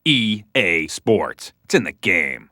EA Sports. It's in the game.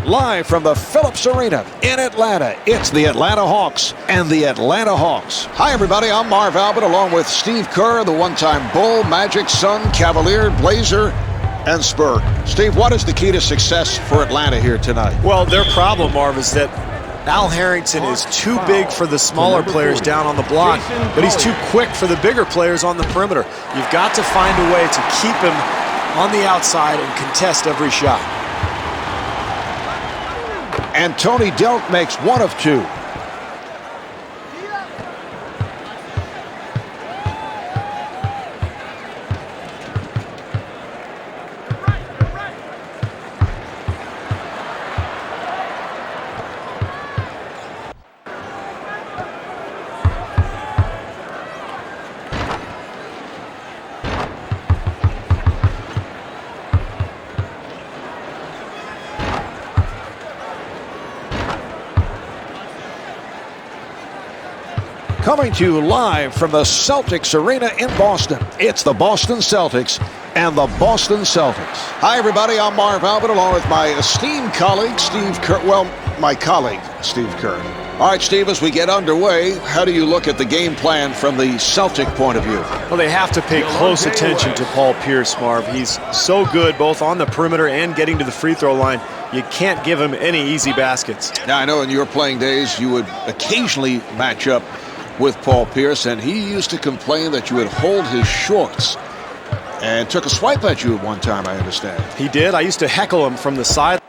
Live from the Phillips Arena in Atlanta, it's the Atlanta Hawks and the Atlanta Hawks. Hi, everybody. I'm Marv Albert, along with Steve Kerr, the one-time Bull, Magic, Sun, Cavalier, Blazer, and Spur. Steve, what is the key to success for Atlanta here tonight? Well, their problem, Marv, is that Al Harrington is too big for the smaller players down on the block, but he's too quick for the bigger players on the perimeter. You've got to find a way to keep him on the outside and contest every shot. And Tony Delk makes one of two. Coming to you live from the Celtics Arena in Boston, it's the Boston Celtics and the Boston Celtics. Hi, everybody. I'm Marv Albert, along with my esteemed colleague, Steve Kerr. Well, my colleague, Steve Kerr. All right, Steve, as we get underway, how do you look at the game plan from the Celtic point of view? Well, they have to pay close attention to Paul Pierce, Marv. He's so good both on the perimeter and getting to the free throw line. You can't give him any easy baskets. Now, I know in your playing days you would occasionally match up with Paul Pierce, and he used to complain that you would hold his shorts and took a swipe at you at one time, I understand. He did. I used to heckle him from the side.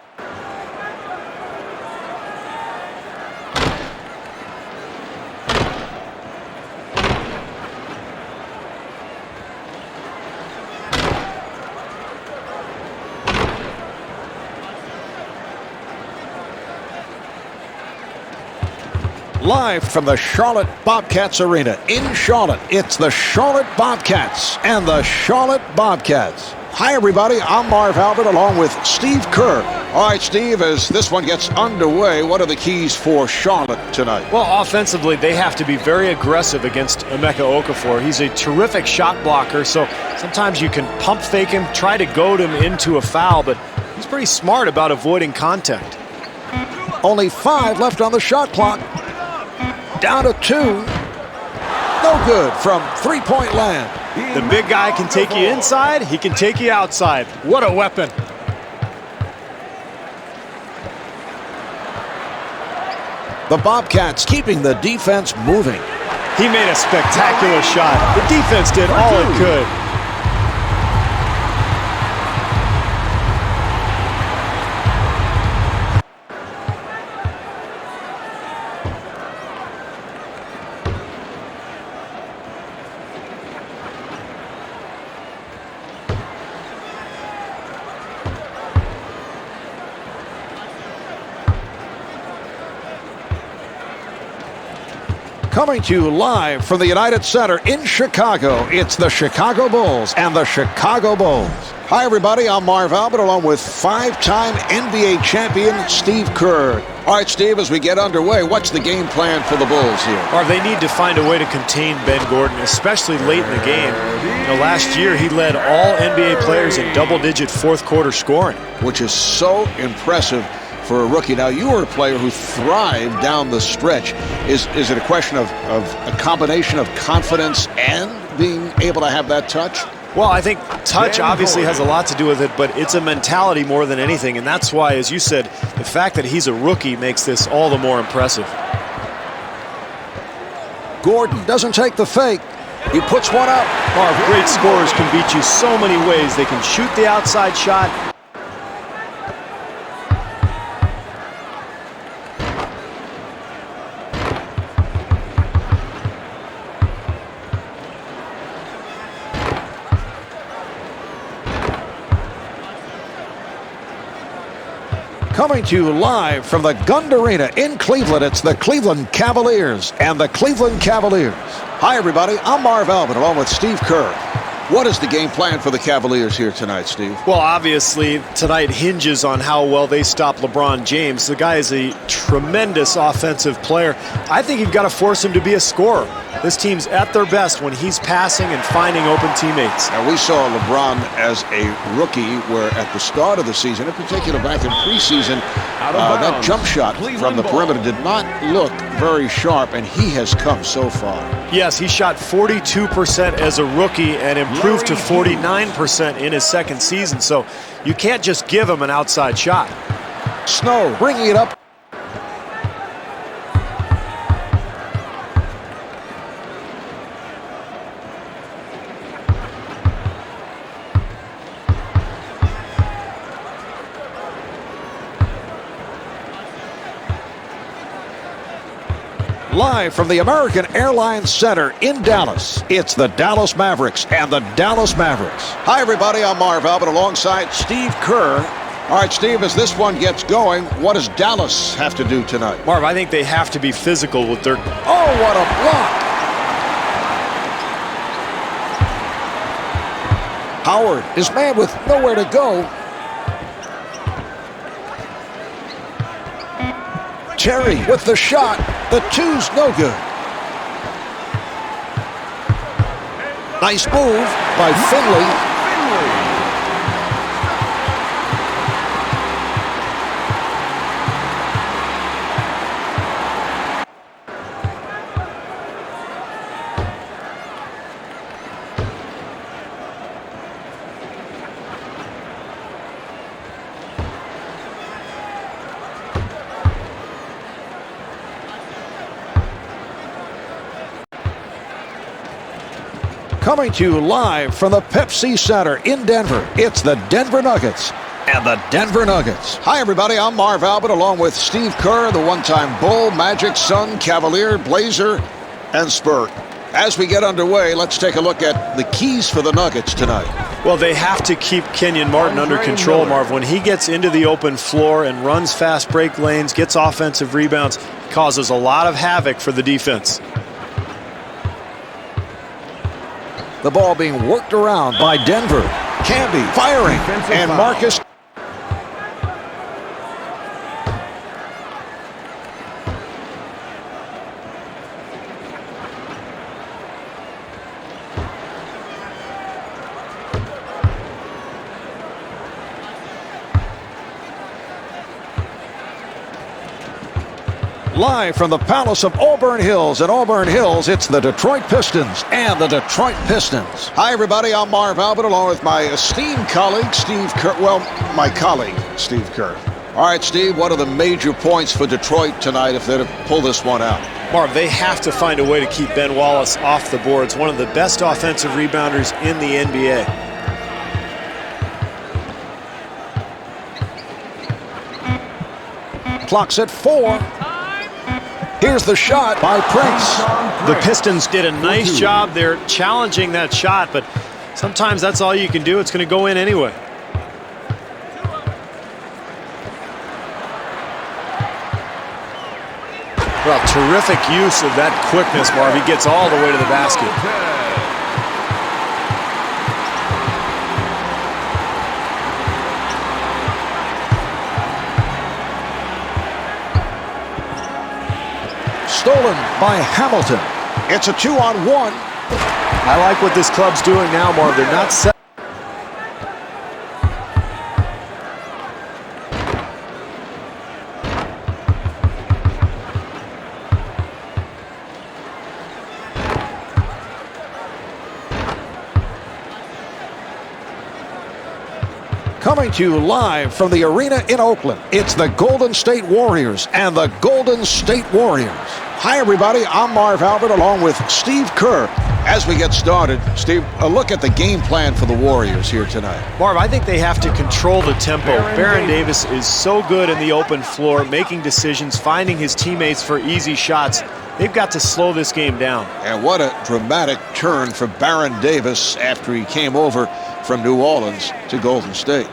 Live from the Charlotte Bobcats Arena in Charlotte, it's the Charlotte Bobcats and the Charlotte Bobcats. Hi, everybody. I'm Marv Albert, along with Steve Kerr. All right, Steve, as this one gets underway, what are the keys for Charlotte tonight? Well, offensively, they have to be very aggressive against Emeka Okafor. He's a terrific shot blocker, so sometimes you can pump fake him, try to goad him into a foul, but he's pretty smart about avoiding contact. Only 5 left on the shot clock. Down to 2. No good from three-point land. The big guy can take you inside. He can take you outside. What a weapon. The Bobcats keeping the defense moving. He made a spectacular shot. The defense did all it could. Coming to you live from the United Center in Chicago, it's the Chicago Bulls and the Chicago Bulls. Hi, everybody. I'm Marv Albert, along with five-time NBA champion Steve Kerr. All right, Steve, as we get underway, what's the game plan for the Bulls here? Marv, they need to find a way to contain Ben Gordon, especially late in the game. You know, last year he led all NBA players in double-digit fourth-quarter scoring. Which is so impressive for a rookie. Now, you were a player who thrived down the stretch. Is it a question of a combination of confidence and being able to have that touch? Well, I think touch obviously has a lot to do with it, but it's a mentality more than anything, and that's why, as you said, the fact that he's a rookie makes this all the more impressive. Gordon doesn't take the fake. He puts one up. Marv, great scorers can beat you so many ways. They can shoot the outside shot. Coming to you live from the Gund Arena in Cleveland, it's the Cleveland Cavaliers and the Cleveland Cavaliers. Hi, everybody. I'm Marv Albert, along with Steve Kerr. What is the game plan for the Cavaliers here tonight, Steve? Well, obviously, tonight hinges on how well they stop LeBron James. The guy is a tremendous offensive player. I think you've got to force him to be a scorer. This team's at their best when he's passing and finding open teammates. Now, we saw LeBron as a rookie where at the start of the season, in particular back in preseason, that jump shot from the perimeter did not look very sharp, and he has come so far. Yes, he shot 42% as a rookie and improved to 49% in his second season, so you can't just give him an outside shot. Snow bringing it up. Live from the American Airlines Center in Dallas, it's the Dallas Mavericks and the Dallas Mavericks. Hi, everybody. I'm Marv Albert alongside Steve Kerr. All right, Steve, as this one gets going, what does Dallas have to do tonight? Marv, I think they have to be physical with their... Oh, what a block! Howard is man with nowhere to go. Terry with the shot. The two's no good. Nice move by Finley. Coming to you live from the Pepsi Center in Denver, it's the Denver Nuggets and the Denver Nuggets. Hi, everybody. I'm Marv Albert, along with Steve Kerr, the one-time Bull, Magic, Sun, Cavalier, Blazer, and Spur. As we get underway, let's take a look at the keys for the Nuggets tonight. Well, they have to keep Kenyon Martin under control, Marv. When he gets into the open floor and runs fast break lanes, gets offensive rebounds, causes a lot of havoc for the defense. The ball being worked around by Denver. Camby firing, and Marcus. Live from the Palace of Auburn Hills. At Auburn Hills, it's the Detroit Pistons and the Detroit Pistons. Hi, everybody. I'm Marv Albert, along with my esteemed colleague, Steve Kerr. Well, my colleague, Steve Kerr. All right, Steve, what are the major points for Detroit tonight if they're to pull this one out? Marv, they have to find a way to keep Ben Wallace off the boards. One of the best offensive rebounders in the NBA. Clock's at 4. Here's the shot by Prince. The Pistons did a nice job there challenging that shot, but sometimes that's all you can do. It's going to go in anyway. Well, terrific use of that quickness, Marv. He gets all the way to the basket. Stolen by Hamilton. It's a 2-on-1. I like what this club's doing now, Marv. They're not set. Coming to you live from the arena in Oakland, it's the Golden State Warriors and the Golden State Warriors. Hi, everybody. I'm Marv Albert along with Steve Kerr. As we get started, Steve, a look at the game plan for the Warriors here tonight. Marv, I think they have to control the tempo. Baron Davis is so good in the open floor, making decisions, finding his teammates for easy shots. They've got to slow this game down. And what a dramatic turn for Baron Davis after he came over from New Orleans to Golden State.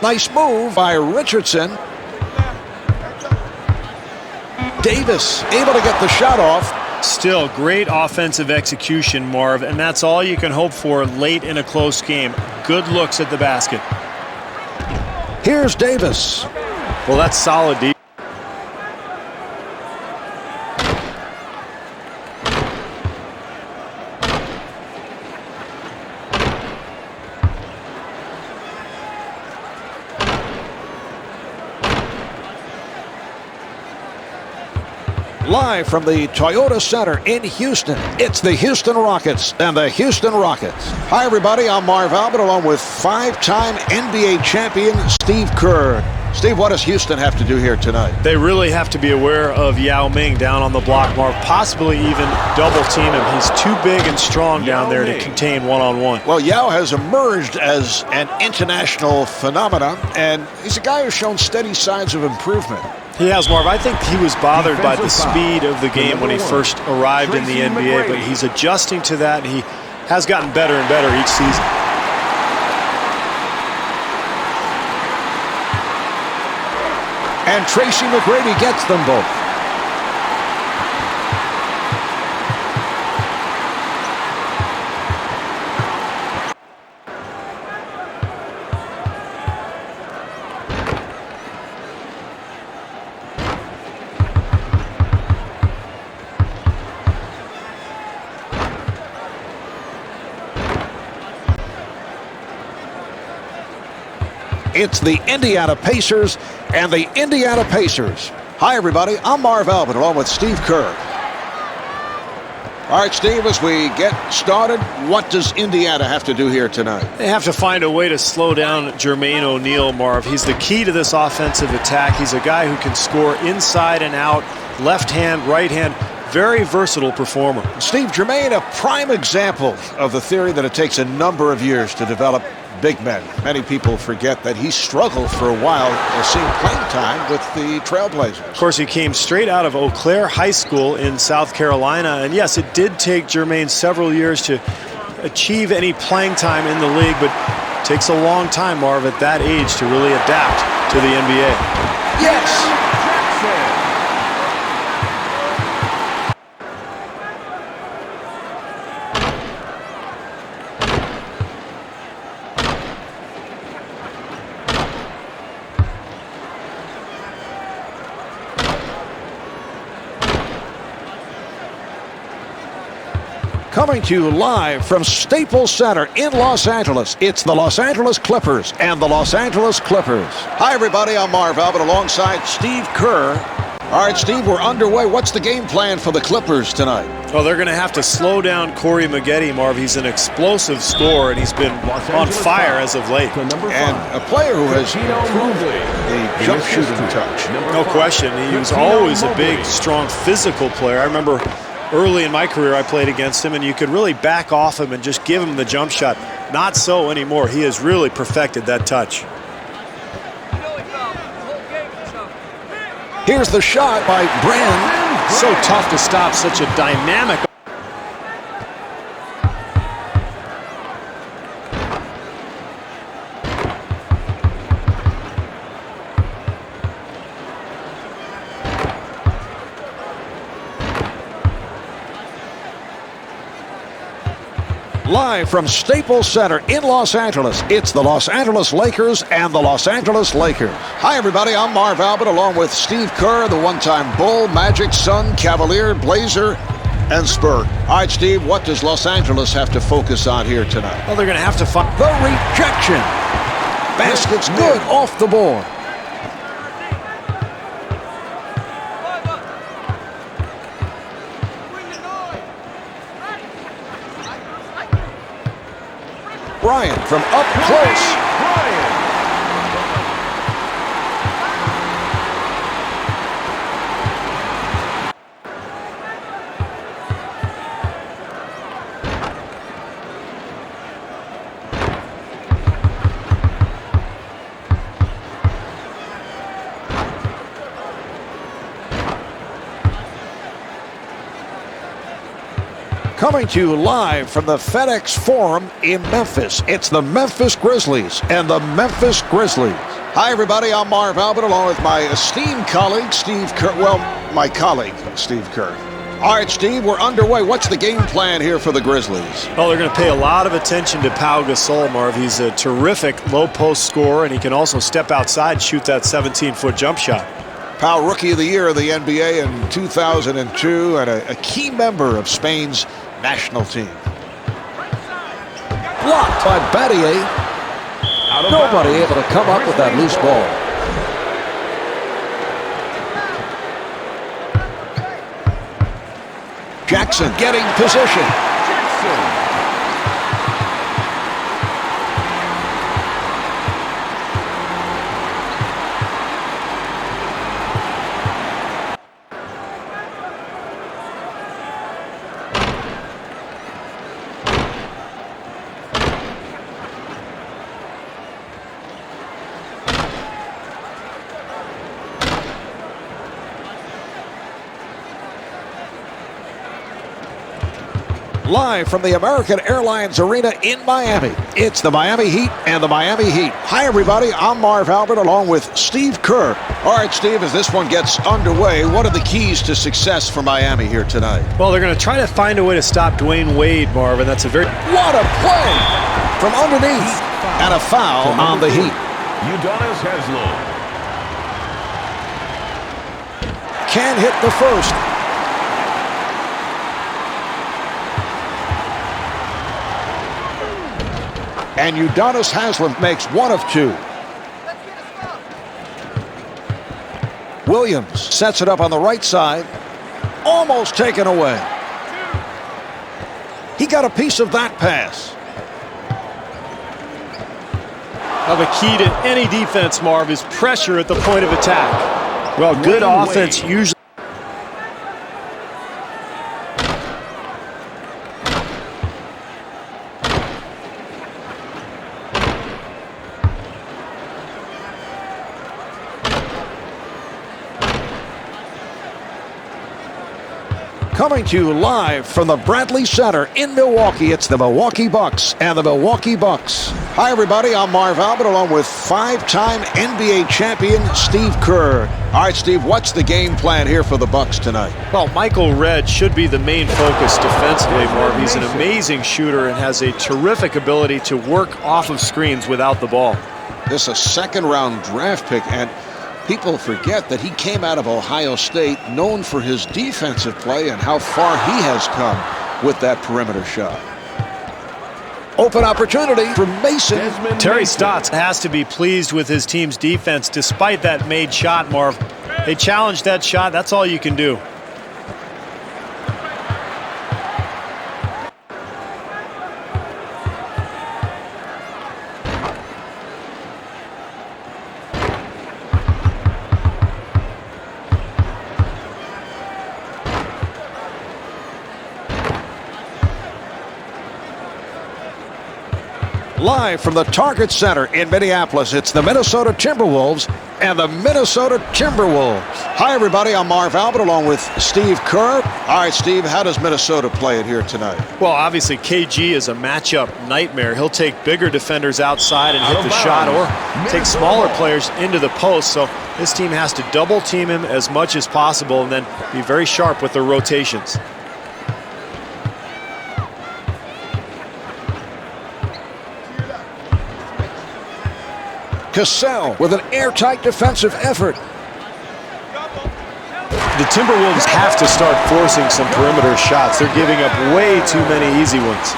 Nice move by Richardson. Davis able to get the shot off. Still great offensive execution, Marv, and that's all you can hope for late in a close game. Good looks at the basket. Here's Davis. Well, that's solid defense. Live from the Toyota Center in Houston, it's the Houston Rockets and the Houston Rockets. Hi, everybody. I'm Marv Albert along with five-time NBA champion Steve Kerr. Steve, what does Houston have to do here tonight? They really have to be aware of Yao Ming down on the block, Marv. Possibly even double team him. He's too big and strong down there to contain one-on-one. Well, Yao has emerged as an international phenomenon, and he's a guy who's shown steady signs of improvement. He has, Marv. I think he was bothered by the speed of the game when he first arrived in the NBA, but he's adjusting to that, and he has gotten better and better each season. And Tracy McGrady gets them both. It's the Indiana Pacers and the Indiana Pacers. Hi, everybody. I'm Marv Albert along with Steve Kerr. All right, Steve, as we get started, what does Indiana have to do here tonight? They have to find a way to slow down Jermaine O'Neal, Marv. He's the key to this offensive attack. He's a guy who can score inside and out, left hand, right hand. Very versatile performer. Steve, Jermaine, a prime example of the theory that it takes a number of years to develop big men. Many people forget that he struggled for a while seeing playing time with the Trailblazers. Of course, he came straight out of Eau Claire High School in South Carolina, and yes, it did take Jermaine several years to achieve any playing time in the league, but it takes a long time, Marv, at that age to really adapt to the NBA. Yes! Coming to you live from Staples Center in Los Angeles, it's the Los Angeles Clippers and the Los Angeles Clippers. Hi, everybody. I'm Marv Albert alongside Steve Kerr. All right, Steve, we're underway. What's the game plan for the Clippers tonight? Well, they're going to have to slow down Corey Maggette, Marv. He's an explosive scorer, and he's been on fire as of late. And a player who has improved the jump shooting touch. No question. He was always a big, strong, physical player. I remember early in my career, I played against him, and you could really back off him and just give him the jump shot. Not so anymore. He has really perfected that touch. Here's the shot by Brand. So tough to stop such a dynamic. Live from Staples Center in Los Angeles, it's the Los Angeles Lakers and the Los Angeles Lakers. Hi, everybody. I'm Marv Albert, along with Steve Kerr, the one-time Bull, Magic, Sun, Cavalier, Blazer, and Spur. All right, Steve, what does Los Angeles have to focus on here tonight? Well, they're going to have to find the rejection. Basket's good off the board. Bryant from up close. Coming to you live from the FedEx Forum in Memphis, it's the Memphis Grizzlies and the Memphis Grizzlies. Hi, everybody. I'm Marv Albert, along with my esteemed colleague, Steve Kerr. Well, my colleague, Steve Kerr. All right, Steve, we're underway. What's the game plan here for the Grizzlies? Well, they're going to pay a lot of attention to Pau Gasol, Marv. He's a terrific low-post scorer, and he can also step outside and shoot that 17-foot jump shot. Pau, Rookie of the Year of the NBA in 2002, and a key member of Spain's national team. Blocked by Battier. Nobody able to come up with that loose ball. Jackson getting position. Live from the American Airlines Arena in Miami, it's the Miami Heat and the Miami Heat. Hi, everybody. I'm Marv Albert, along with Steve Kerr. All right, Steve, as this one gets underway, what are the keys to success for Miami here tonight? Well, they're going to try to find a way to stop Dwayne Wade, Marv, and that's a very... What a play from underneath, and a foul on the Heat. Udonis Haslem. Can hit the first. And Udonis Haslem makes one of two. Williams sets it up on the right side. Almost taken away. He got a piece of that pass. Well, the key to any defense, Marv, is pressure at the point of attack. Well, good offense usually... Coming to you live from the Bradley Center in Milwaukee, it's the Milwaukee Bucks and the Milwaukee Bucks. Hi, everybody. I'm Marv Albert, along with five-time NBA champion Steve Kerr. All right, Steve, what's the game plan here for the Bucks tonight? Well, Michael Redd should be the main focus defensively, Marv. He's an amazing shooter and has a terrific ability to work off of screens without the ball. This is a second-round draft pick, and people forget that he came out of Ohio State, known for his defensive play and how far he has come with that perimeter shot. Open opportunity for Mason. Terry Stotts has to be pleased with his team's defense despite that made shot, Marv. They challenged that shot. That's all you can do. Live from the Target Center in Minneapolis, it's the Minnesota Timberwolves and the Minnesota Timberwolves. Hi, everybody. I'm Marv Albert, along with Steve Kerr. All right, Steve, how does Minnesota play it here tonight? Well, obviously, KG is a matchup nightmare. He'll take bigger defenders outside and hit the shot, or take smaller players into the post. So this team has to double team him as much as possible and then be very sharp with their rotations. Cassell with an airtight defensive effort. The Timberwolves have to start forcing some perimeter shots. They're giving up way too many easy ones.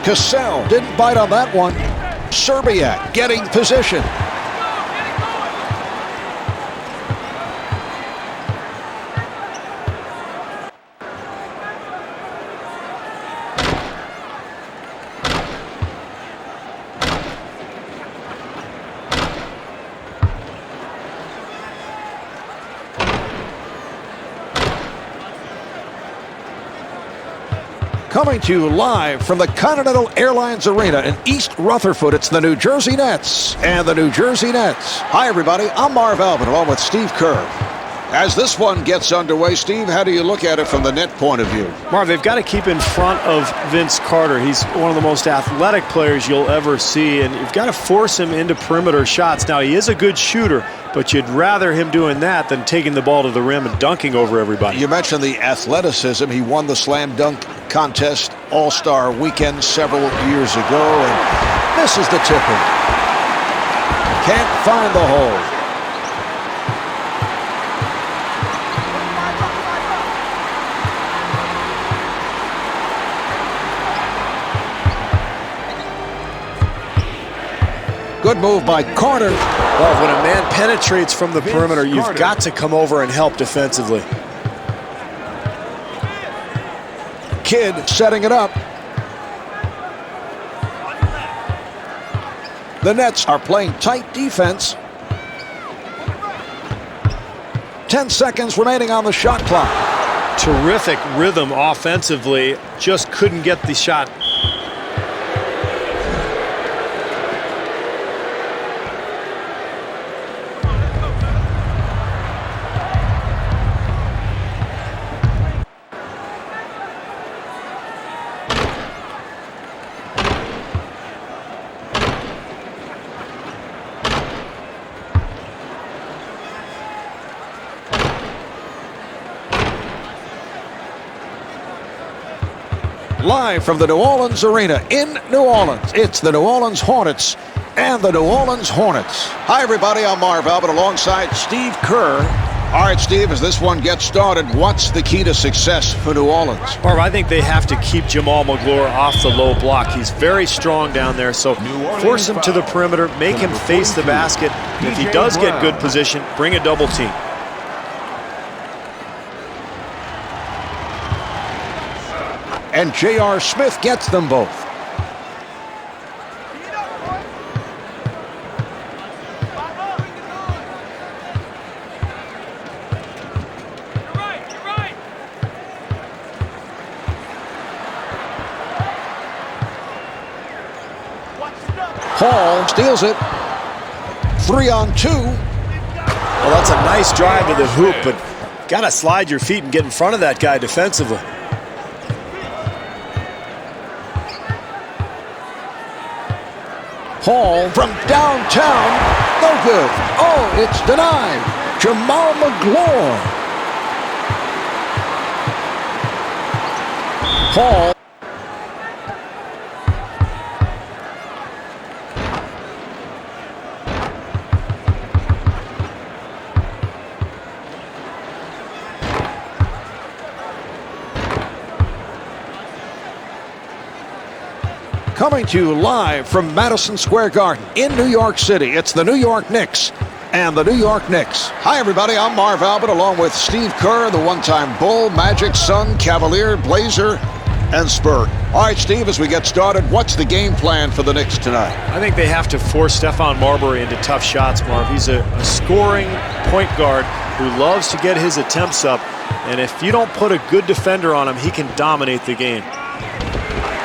Cassell didn't bite on that one. Serbiak getting position. Coming to you live from the Continental Airlines Arena in East Rutherford, it's the New Jersey Nets and the New Jersey Nets. Hi, everybody. I'm Marv Albin, along with Steve Kerr. As this one gets underway, Steve, how do you look at it from the net point of view? Marv, they've got to keep in front of Vince Carter. He's one of the most athletic players you'll ever see, and you've got to force him into perimeter shots. Now, he is a good shooter, but you'd rather him doing that than taking the ball to the rim and dunking over everybody. You mentioned the athleticism. He won the slam dunk contest All-Star weekend several years ago, and this is the tipper. Can't find the hole. Good move by Carter. Well, when a man penetrates from the perimeter, you've got to come over and help defensively. Kidd setting it up. The Nets are playing tight defense. 10 seconds remaining on the shot clock. Terrific rhythm offensively. Just couldn't get the shot. Live from the New Orleans Arena in New Orleans, it's the New Orleans Hornets and the New Orleans Hornets. Hi, everybody. I'm Marv Albin alongside Steve Kerr. All right, Steve, as this one gets started, what's the key to success for New Orleans? Marv, I think they have to keep Jamal Magloire off the low block. He's very strong down there, so force him to the perimeter, make him face the basket. And if he does get good position, bring a double team. And J.R. Smith gets them both. Hall steals it. 3-on-2. Well, that's a nice drive to the hoop, but got to slide your feet and get in front of that guy defensively. Hall from downtown, no good. Oh, it's denied. Jamal Magloire. Hall. Coming to you live from Madison Square Garden in New York City, it's the New York Knicks and the New York Knicks. Hi, everybody. I'm Marv Albin, along with Steve Kerr, the one-time Bull, Magic, Sun, Cavalier, Blazer, and Spur. All right, Steve, as we get started, what's the game plan for the Knicks tonight? I think they have to force Stephon Marbury into tough shots, Marv. He's a scoring point guard who loves to get his attempts up, and if you don't put a good defender on him, he can dominate the game.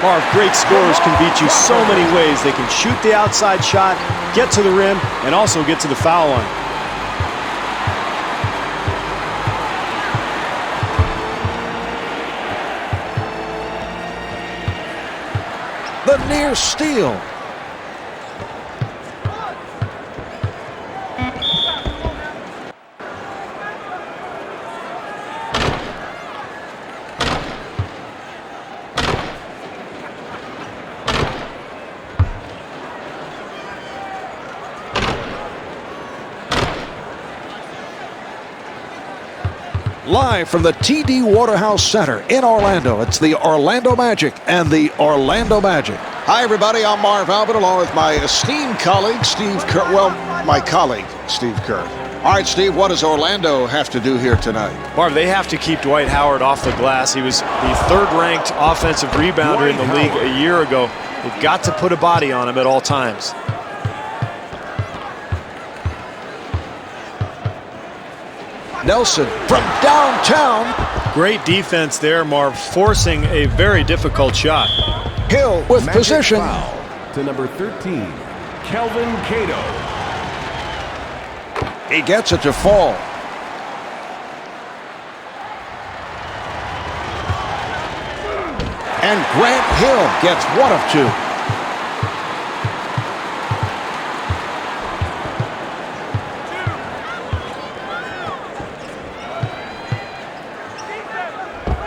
Marv, great scorers can beat you so many ways. They can shoot the outside shot, get to the rim, and also get to the foul line. The near steal. Live from the TD Waterhouse Center in Orlando, it's the Orlando Magic and the Orlando Magic. Hi, everybody. I'm Marv Albert, along with my esteemed colleague, Steve Kerr. Well, my colleague, Steve Kerr. All right, Steve, what does Orlando have to do here tonight? Marv, they have to keep Dwight Howard off the glass. He was the third-ranked offensive rebounder in the league a year ago. They've got to put a body on him at all times. Nelson from downtown. Great defense there, Marv, forcing a very difficult shot. Hill with Magic position. Foul to number 13, Kelvin Cato. He gets it to fall. And Grant Hill gets one of two.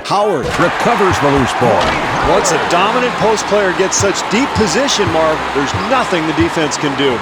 Howard recovers the loose ball. Once a dominant post player gets such deep position, Marv, there's nothing the defense can do.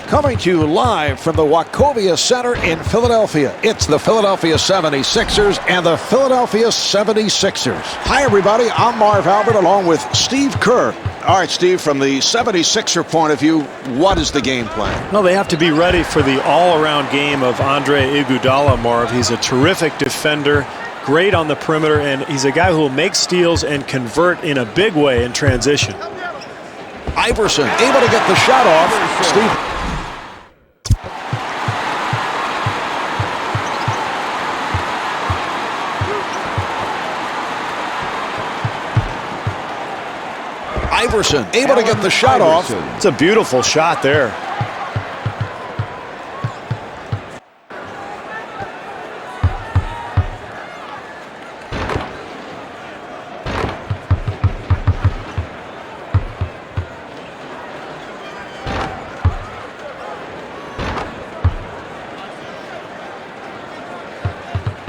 Coming to you live from the Wachovia Center in Philadelphia, it's the Philadelphia 76ers and the Philadelphia 76ers. Hi, everybody. I'm Marv Albert, along with Steve Kerr. All right, Steve, from the 76er point of view, what is the game plan? Well, they have to be ready for the all-around game of Andre Iguodala, Marv. He's a terrific defender, great on the perimeter, and he's a guy who will make steals and convert in a big way in transition. Iverson able to get the shot off. Steve. Iverson able to get the shot off. It's a beautiful shot there.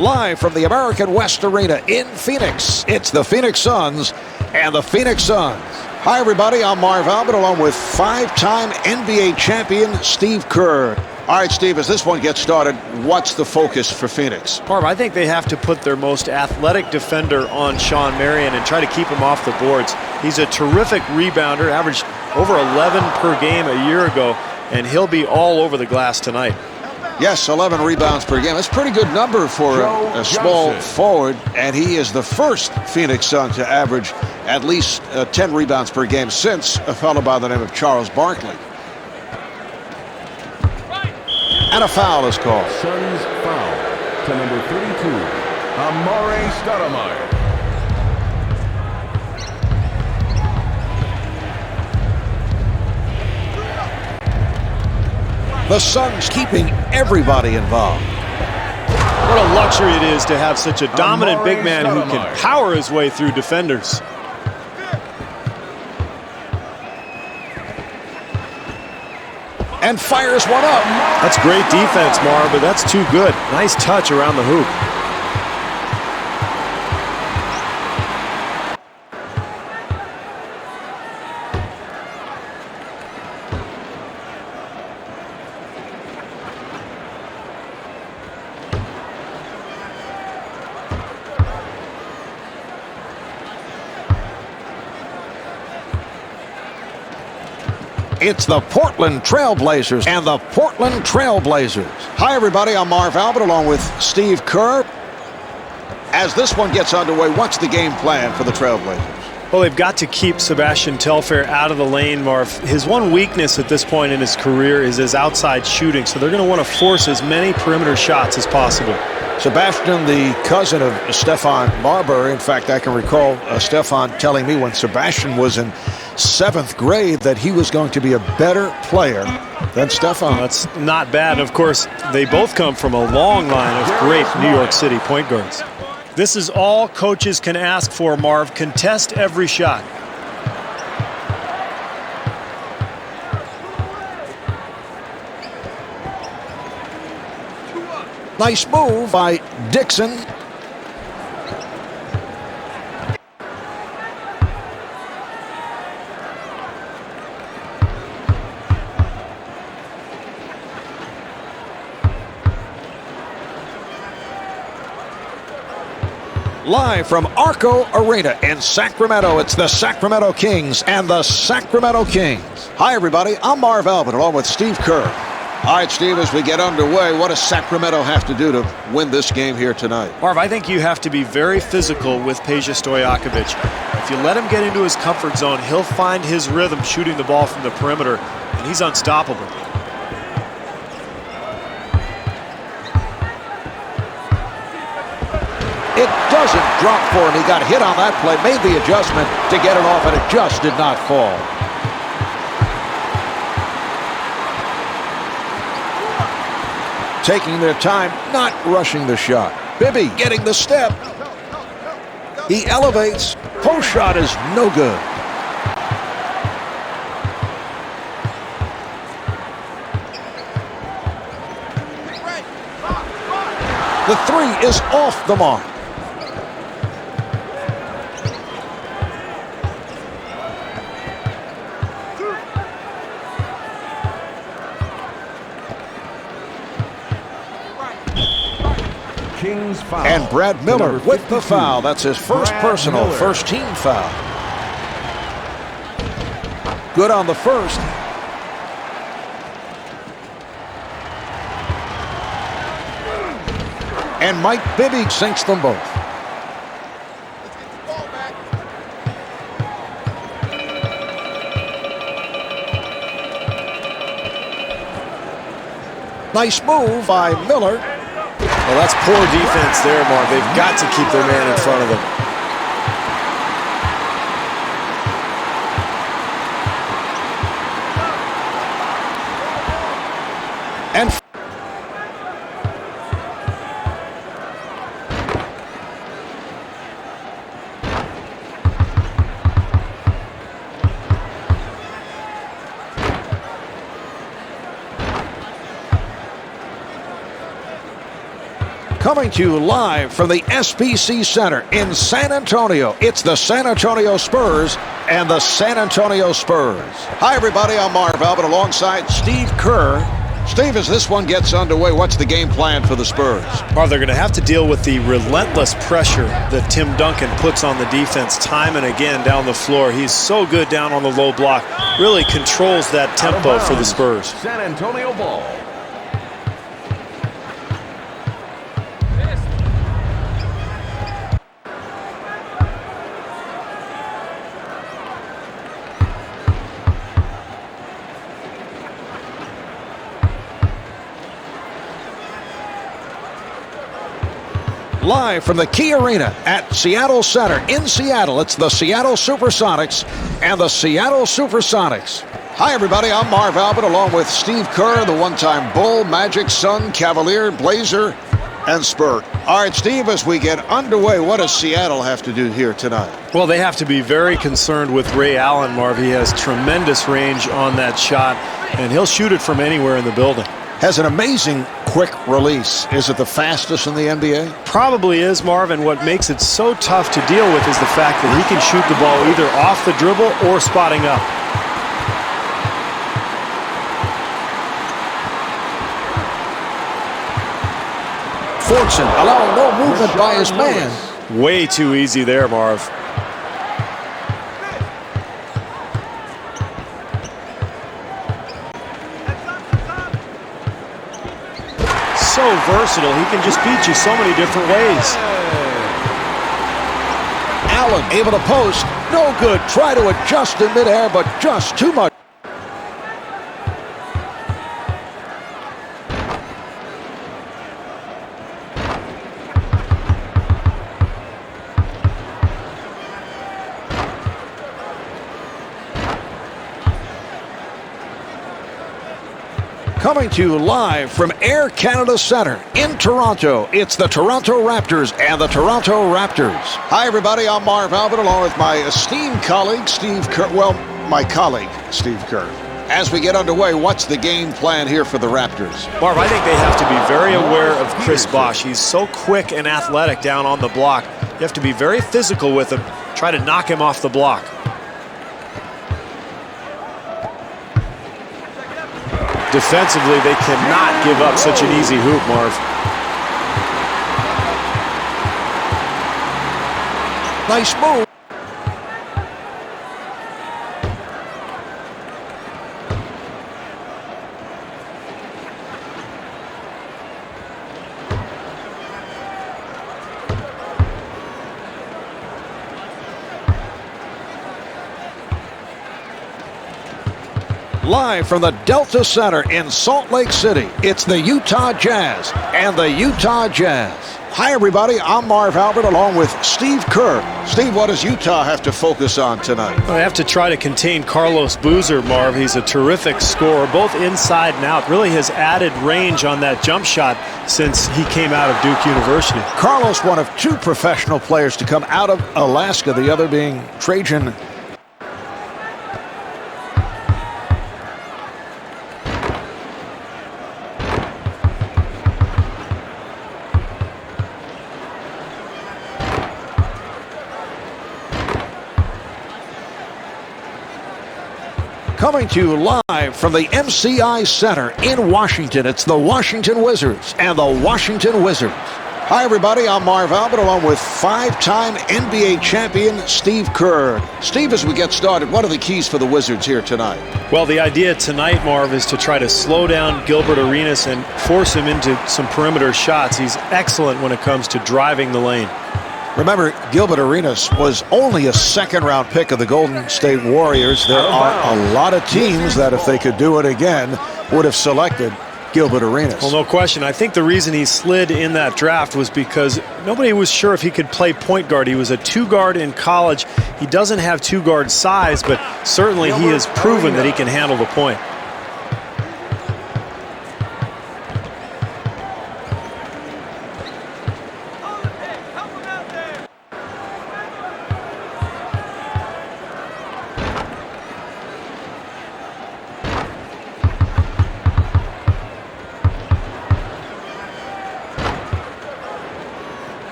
Live from the American West Arena in Phoenix, it's the Phoenix Suns and the Phoenix Suns. Hi, everybody. I'm Marv Albert, along with five-time NBA champion Steve Kerr. All right, Steve, as this one gets started, what's the focus for Phoenix? Marv, I think they have to put their most athletic defender on Sean Marion and try to keep him off the boards. He's a terrific rebounder, averaged over 11 per game a year ago, and he'll be all over the glass tonight. Yes, 11 rebounds per game. That's a pretty good number for a small forward, and he is the first Phoenix Sun to average at least 10 rebounds per game since a fellow by the name of Charles Barkley. And a foul is called. Suns foul to number 32, Amare Stoudemire. The Suns keeping everybody involved. What a luxury it is to have such a dominant big man who can power his way through defenders. And fires one up. That's great defense, Marv, but that's too good. Nice touch around the hoop. It's the Portland Trailblazers and the Portland Trailblazers. Hi, everybody. I'm Marv Albert, along with Steve Kerr. As this one gets underway, what's the game plan for the Trailblazers? Well, they've got to keep Sebastian Telfair out of the lane, Marv. His one weakness at this point in his career is his outside shooting, so they're going to want to force as many perimeter shots as possible. Sebastian, the cousin of Stephon Marbury. In fact, I can recall Stephon telling me when Sebastian was in 7th grade that he was going to be a better player than Stephon. That's not bad. Of course, they both come from a long line of great New York City point guards. This is all coaches can ask for, Marv. Contest every shot. Nice move by Dixon. Live from Arco Arena in Sacramento, it's the Sacramento Kings and the Sacramento Kings. Hi, everybody. I'm Marv Albert, along with Steve Kerr. All right, Steve, as we get underway, what does Sacramento have to do to win this game here tonight? Marv, I think you have to be very physical with Peja Stojakovic. If you let him get into his comfort zone, he'll find his rhythm shooting the ball from the perimeter, and he's unstoppable. It doesn't drop for him. He got hit on that play, made the adjustment to get it off, and it just did not fall. Taking their time, not rushing the shot. Bibby getting the step. He elevates. Post shot is no good. The three is off the mark. Kings foul. And Brad Miller with the foul. That's his first personal, first team foul. Good on the first. And Mike Bibby sinks them both. Nice move by Miller. Well, that's poor defense there, Mark. They've got to keep their man in front of them. And coming to you live from the SBC Center in San Antonio, it's the San Antonio Spurs and the San Antonio Spurs. Hi, everybody. I'm Marv Albert alongside Steve Kerr. Steve, as this one gets underway, what's the game plan for the Spurs? Marv, they're going to have to deal with the relentless pressure that Tim Duncan puts on the defense time and again down the floor. He's so good down on the low block, really controls that tempo for the Spurs. San Antonio ball. Live from the Key Arena at Seattle Center in Seattle, it's the Seattle Supersonics and the Seattle Supersonics. Hi, everybody. I'm Marv Albert along with Steve Kerr, the one-time Bull, Magic, Sun, Cavalier, Blazer, and Spur. All right, Steve, as we get underway, what does Seattle have to do here tonight? Well, they have to be very concerned with Ray Allen, Marv. He has tremendous range on that shot, and he'll shoot it from anywhere in the building. Has an amazing quick release. Is it the fastest in the NBA? Probably is, Marv, and what makes it so tough to deal with is the fact that he can shoot the ball either off the dribble or spotting up. Fortson allowing no movement by his man. Way too easy there, Marv. So versatile, he can just beat you so many different ways. Allen able to post, no good. Try to adjust in midair, but just too much. Coming to you live from Air Canada Center in Toronto, it's the Toronto Raptors and the Toronto Raptors. Hi, everybody. I'm Marv Albert along with my esteemed colleague, Steve Kerr. Well, my colleague, Steve Kerr. As we get underway, what's the game plan here for the Raptors? Marv, I think they have to be very aware of Chris Bosh. He's so quick and athletic down on the block. You have to be very physical with him. Try to knock him off the block. Defensively, they cannot give up such an easy hoop, Marv. Nice move. Live from the Delta Center in Salt Lake City, it's the Utah Jazz and the Utah Jazz. Hi, everybody. I'm Marv Albert along with Steve Kerr. Steve, what does Utah have to focus on tonight? Well, they have to try to contain Carlos Boozer, Marv. He's a terrific scorer, both inside and out. Really has added range on that jump shot since he came out of Duke University. Carlos, one of two professional players to come out of Alaska, the other being Trajan. Coming to you live from the MCI Center in Washington, it's the Washington Wizards and the Washington Wizards. Hi, everybody. I'm Marv Albert along with five-time NBA champion Steve Kerr. Steve, as we get started, what are the keys for the Wizards here tonight? Well, the idea tonight, Marv, is to try to slow down Gilbert Arenas and force him into some perimeter shots. He's excellent when it comes to driving the lane. Remember, Gilbert Arenas was only a second-round pick of the Golden State Warriors. There are a lot of teams that, if they could do it again, would have selected Gilbert Arenas. Well, no question. I think the reason he slid in that draft was because nobody was sure if he could play point guard. He was a two-guard in college. He doesn't have two-guard size, but certainly he has proven that he can handle the point.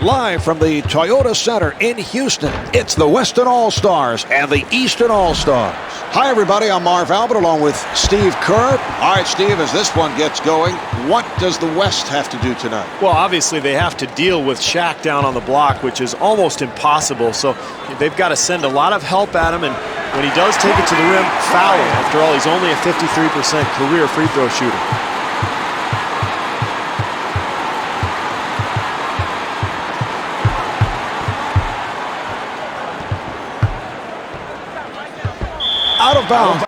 Live from the Toyota Center in Houston, it's the Western All-Stars and the Eastern All-Stars. Hi, everybody. I'm Marv Albert along with Steve Kerr. All right, Steve, as this one gets going, what does the West have to do tonight? Well, obviously they have to deal with Shaq down on the block, which is almost impossible. So they've got to send a lot of help at him, and when he does take it to the rim, foul him. After all, he's only a 53% career free throw shooter. Out of bounds.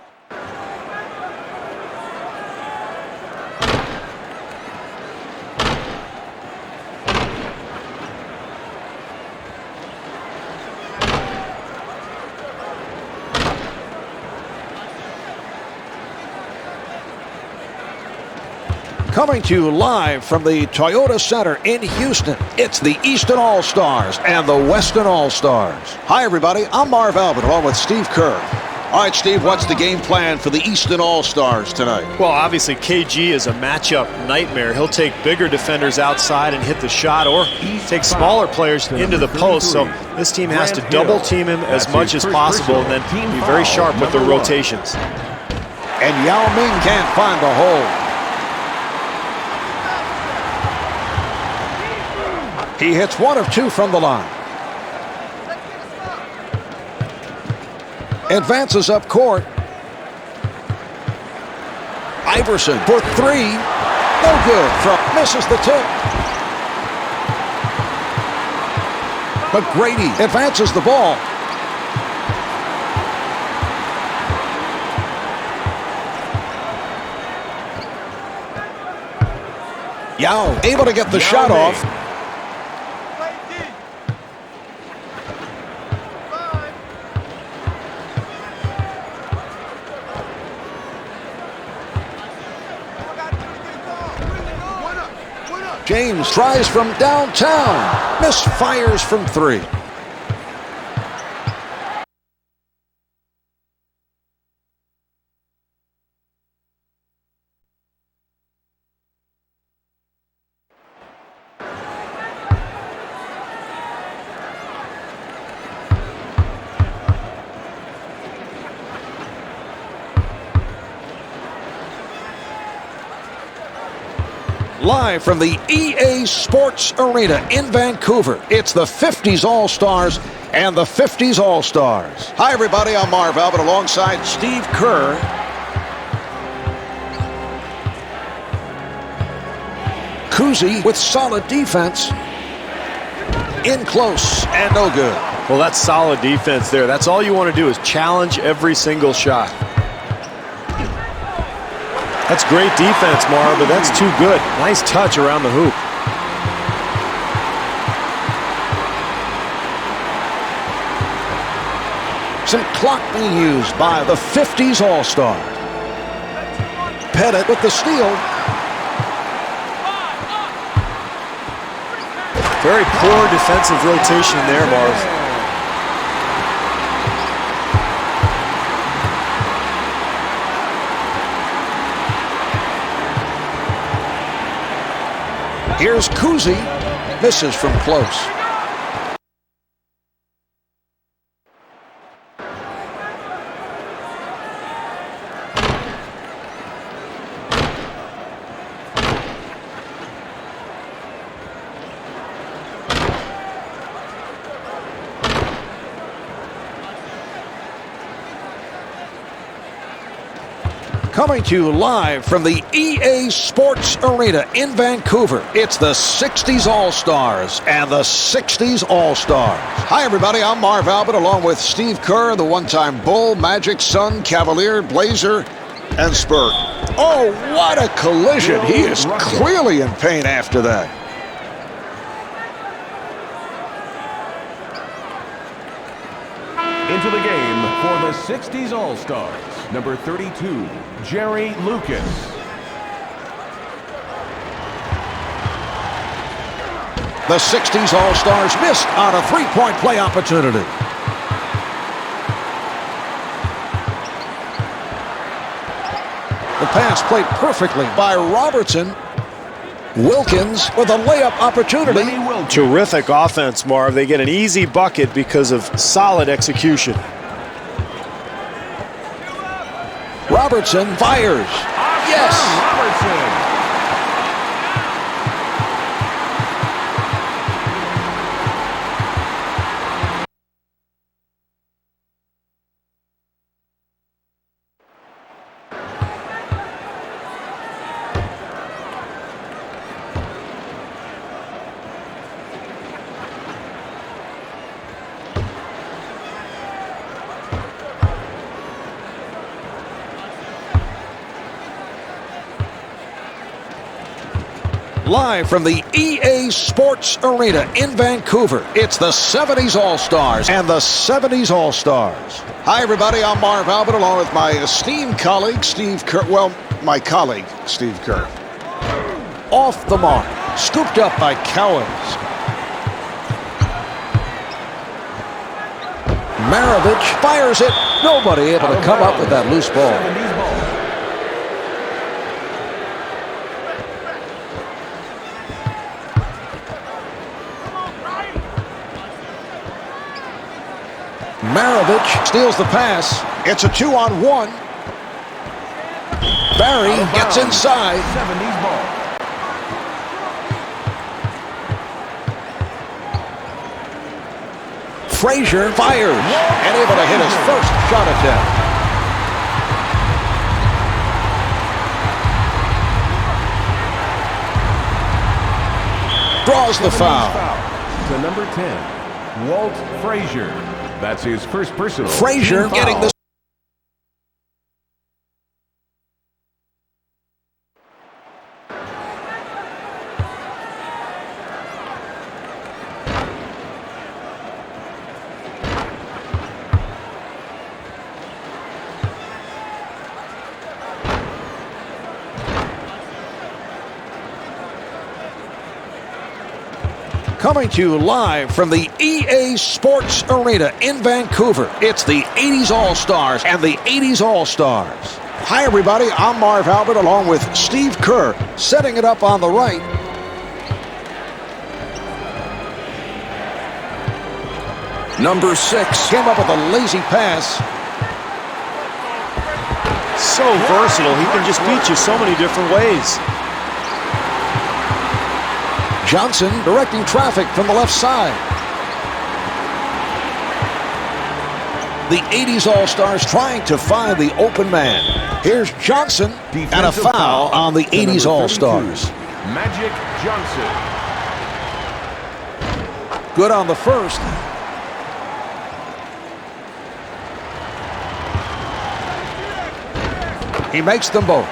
Coming to you live from the Toyota Center in Houston, it's the Eastern All-Stars and the Western All-Stars. Hi, everybody. I'm Marv Albert along with Steve Kerr. All right, Steve, what's the game plan for the Eastern All-Stars tonight? Well, obviously, KG is a matchup nightmare. He'll take bigger defenders outside and hit the shot, or take smaller players into the post. So this team has to double-team him as much as possible and then be very sharp with their rotations. And Yao Ming can't find the hole. He hits one of two from the line. Advances up court. Iverson for three. No good. Misses the tip. McGrady advances the ball. Yao able to get the shot off. James tries from downtown. Misfires from three. Live from the EA Sports Arena in Vancouver, it's the 50s All-Stars and the 50s All-Stars. Hi, everybody. I'm Marv Albert alongside Steve Kerr. Kuzi with solid defense. In close and no good. Well, that's solid defense there. That's all you want to do is challenge every single shot. That's great defense, Marv, but that's too good. Nice touch around the hoop. Some clock being used by the 50s All-Stars. Pettit with the steal. Very poor defensive rotation there, Marv. Here's Kuzi. Misses from close. Coming to you live from the EA Sports Arena in Vancouver, it's the 60s All-Stars and the 60s All-Stars. Hi, everybody. I'm Marv Albert along with Steve Kerr, the one-time Bull, Magic, Sun, Cavalier, Blazer, and Spur. Oh, what a collision. He is clearly in pain after that. Into the game for the 60s All-Stars, number 32, Jerry Lucas. The 60s All-Stars missed on a three-point play opportunity. The pass played perfectly by Robertson. Wilkins with a layup opportunity. Terrific offense, Marv. They get an easy bucket because of solid execution. Robertson fires. Yes. Robertson. Live from the EA Sports Arena in Vancouver, it's the 70s All-Stars and the 70s All-Stars. Hi, everybody. I'm Marv Albert along with my esteemed colleague, Steve Kerr. Well, my colleague, Steve Kerr. Off the mark. Scooped up by Cowens. Maravich fires it. Nobody able to come up with that loose ball. Maravich steals the pass. It's a 2-on-1. Barry gets inside. 70s ball. Frazier fires and able to hit his first shot attempt. Draws the foul. To number 10, Walt Frazier. That's his first personal. Frazier getting the Coming to you live from the EA Sports Arena in Vancouver, it's the 80s All-Stars and the 80s All-Stars. Hi, everybody. I'm Marv Albert along with Steve Kerr, setting it up on the right. Number 6 came up with a lazy pass. So versatile. He can just beat you so many different ways. Johnson directing traffic from the left side. The 80s All-Stars trying to find the open man. Here's Johnson, and a foul on the 80s All-Stars. Magic Johnson. Good on the first. He makes them both.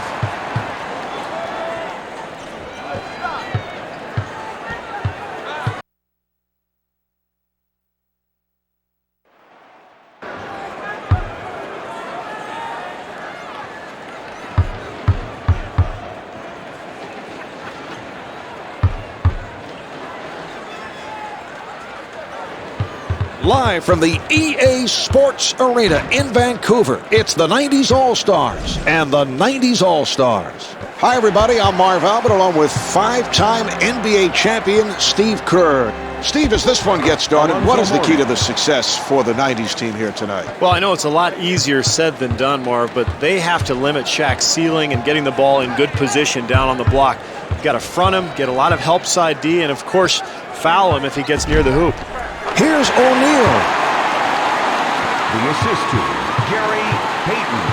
Live from the EA Sports Arena in Vancouver, it's the 90s All-Stars and the 90s All-Stars. Hi, everybody. I'm Marv Albert, along with five-time NBA champion Steve Kerr. Steve, as this one gets started, what is the key to the success for the 90s team here tonight? Well, I know it's a lot easier said than done, Marv, but they have to limit Shaq's ceiling and getting the ball in good position down on the block. You've got to front him, get a lot of help side D, and, of course, foul him if he gets near the hoop. Here's O'Neal. The assist to Gary Payton.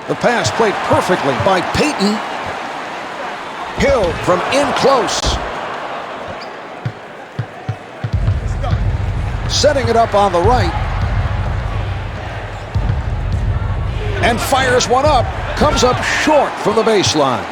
The pass played perfectly by Payton. Hill from in close. Setting it up on the right. And fires one up. Comes up short from the baseline.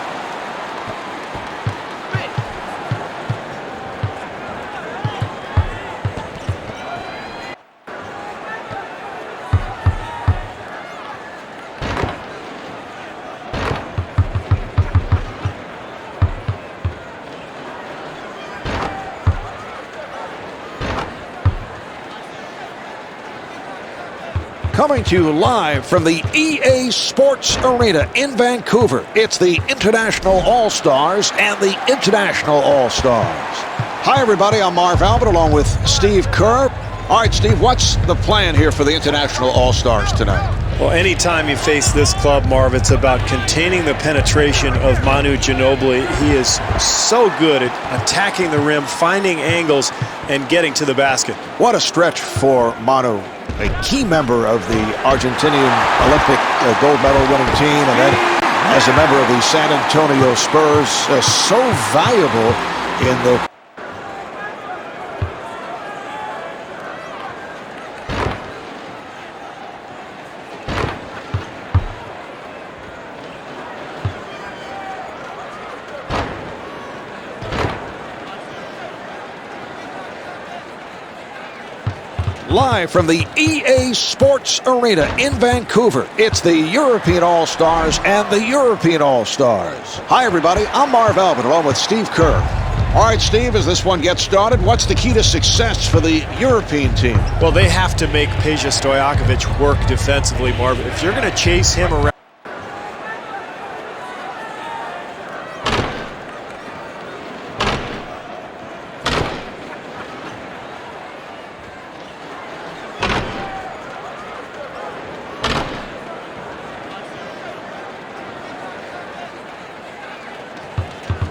Coming to you live from the EA Sports Arena in Vancouver, it's the International All-Stars and the International All-Stars. Hi, everybody. I'm Marv Albert, along with Steve Kerr. All right, Steve, what's the plan here for the International All-Stars tonight? Well, anytime you face this club, Marv, it's about containing the penetration of Manu Ginobili. He is so good at attacking the rim, finding angles, and getting to the basket. What a stretch for Manu, a key member of the Argentinian Olympic gold medal winning team, and then as a member of the San Antonio Spurs, so valuable in the live from the EA Sports Arena in Vancouver, it's the European All-Stars and the European All-Stars. Hi, everybody. I'm Marv Albert, along with Steve Kerr. All right, Steve, as this one gets started, what's the key to success for the European team? Well, they have to make Peja Stojakovic work defensively, Marv. If you're going to chase him around,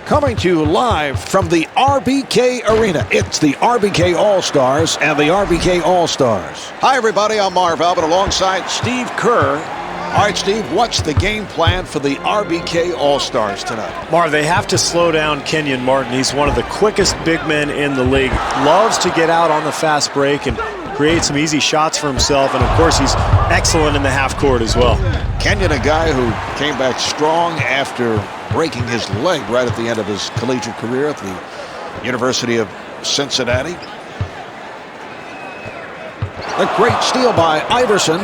coming to you live from the RBK Arena, it's the RBK All-Stars and the RBK All-Stars. Hi, everybody. I'm Marv Albert, alongside Steve Kerr. All right, Steve, what's the game plan for the RBK All-Stars tonight? Marv, they have to slow down Kenyon Martin. He's one of the quickest big men in the league. Loves to get out on the fast break and create some easy shots for himself. And, of course, he's excellent in the half court as well. Kenyon, a guy who came back strong after breaking his leg right at the end of his collegiate career at the University of Cincinnati. A great steal by Iverson.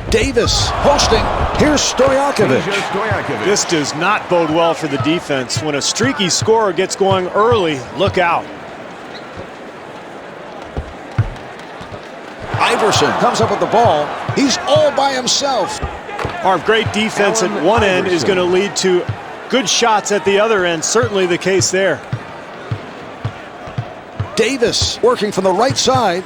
Davis hosting. Here's Stojakovic. This does not bode well for the defense. When a streaky scorer gets going early, look out. Iverson comes up with the ball. He's all by himself. Our great defense at one end is going to lead to good shots at the other end. Certainly the case there. Davis working from the right side.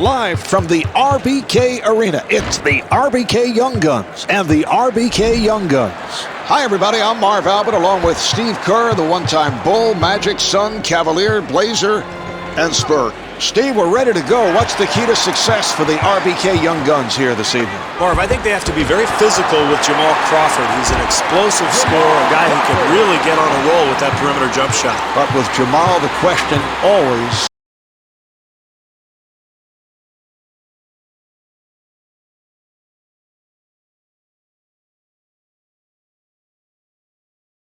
Live from the RBK Arena, it's the RBK Young Guns and the RBK Young Guns. Hi, everybody. I'm Marv Albert, along with Steve Kerr, the one-time Bull, Magic, Sun, Cavalier, Blazer, and Spur. Steve, we're ready to go. What's the key to success for the RBK Young Guns here this evening? Marv, I think they have to be very physical with Jamal Crawford. He's an explosive scorer, a guy who can really get on a roll with that perimeter jump shot. But with Jamal, the question always